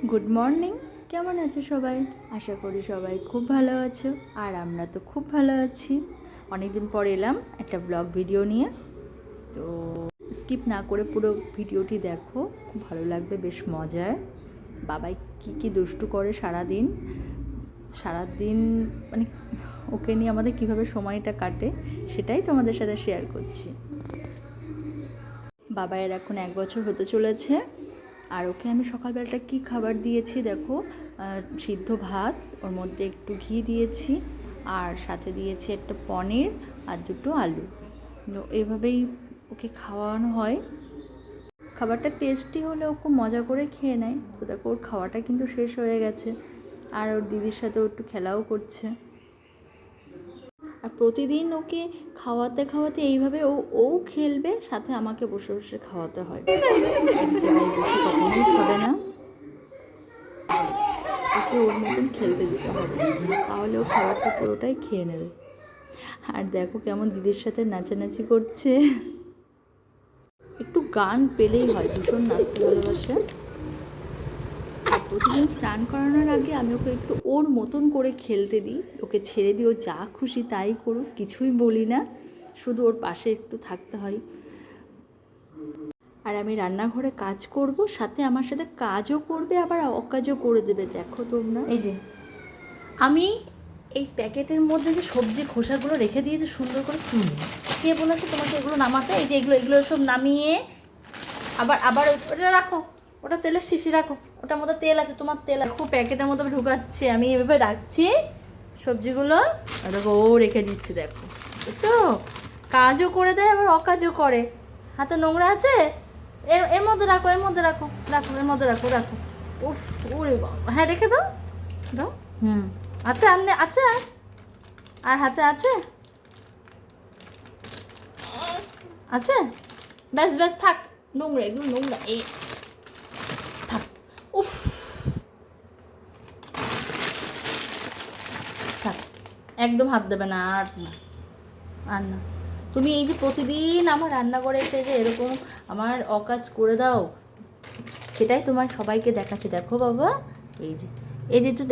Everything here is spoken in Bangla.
Good morning. কেমন আছো সবাই? আশা করি সবাই খুব ভালো আছো, আর আমরা তো খুব ভালো আছি। অনেকদিন পর এলাম একটা ব্লগ ভিডিও নিয়ে, তো স্কিপ না করে পুরো ভিডিওটি দেখো, খুব ভালো লাগবে, বেশ মজার। বাবাই কি দুষ্টু করে সারাদিন মানে ওকে নিয়ে আমাদের কিভাবে সময়টা কাটে সেটাই তোমাদের সাথে শেয়ার করছি। বাবাইয়ের এখন 1 বছর হতে চলেছে, আর ওকে আমি সকালবেলাটা কি খাবার দিয়েছি দেখো। সিদ্ধ ভাত, ওর মধ্যে একটু ঘি দিয়েছি, আর সাথে দিয়েছি একটা পনির আর 2টো আলু। তো এইভাবেই ওকে খাওয়ানো হয়। খাবারটা টেস্টি হলে ও খুব মজা করে খেয়ে নেয়। তো দেখো ওর খাওয়াটা কিন্তু শেষ হয়ে গেছে, আর ওর দিদির সাথে ও একটু খেলাও করছে। আর প্রতিদিন ওকে খাওয়াতে খাওয়াতে এইভাবে ও খেলবে, সাথে আমাকে বসে বসে খাওয়াতে হয়। এক জায়গায় বসে কখনোই খাবে না, ওকে ওর মতন খেলতে দিতে হবে, তাহলে ও খাবারটা পুরোটাই খেয়ে নেবে। আর দেখো কেমন দিদির সাথে নাচানাচি করছে। একটু গান পেলেই হয়, ভীষণ নাচতে ভালোবাসে। প্রতিদিন স্নান করানোর আগে আমি ওকে একটু ওর মতন করে খেলতে দিই, ওকে ছেড়ে দিই, ও যা খুশি তাই করুক, কিছুই বলি না, শুধু ওর পাশে একটু থাকতে হয়। আর আমি রান্নাঘরে কাজ করব, সাথে আমার সাথে কাজও করবে, আবার অকাজও করে দেবে। দেখো তোমরা, এই যে আমি এই প্যাকেটের মধ্যে যে সবজি খোসাগুলো রেখে দিয়েছি সুন্দর করে তুলি। কে বলেছে তোমাকে এগুলো নামাতে? এই যে এগুলো সব নামিয়ে আবার আবার ওটা রাখো, ওটা তেলের শিশি রাখো, ওটার মধ্যে তেল আছে, তোমার তেল খুব প্যাকেটের মধ্যে ঢুকাচ্ছে। আমি এভাবে রাখছি সবজিগুলো, দেখো ও রেখে দিচ্ছে, দেখো বুঝছো? কাজও করে দেয় আবার অকাজও করে। হাতে নোংরা আছে, এর মধ্যে রাখো, এর মধ্যে রাখো, এর মধ্যে রাখো। উফ, ওরে বাবা, হ্যাঁ রেখে দাও দাও। আচ্ছা, আমনে আছে, আর হাতে আছে, আছে, ব্যাস থাক। নোংরা, এগুলো নোংরা, থাক। উফ, থাক, একদম হাত দেবে না, আর না। তুমি এই যে প্রতিদিন আমার রান্নাঘরে এসে যে এরকম আমার অকাজ করে দাও, সেটাই তোমার সবাইকে দেখাচ্ছে। দেখো বাবা, এই যে একটু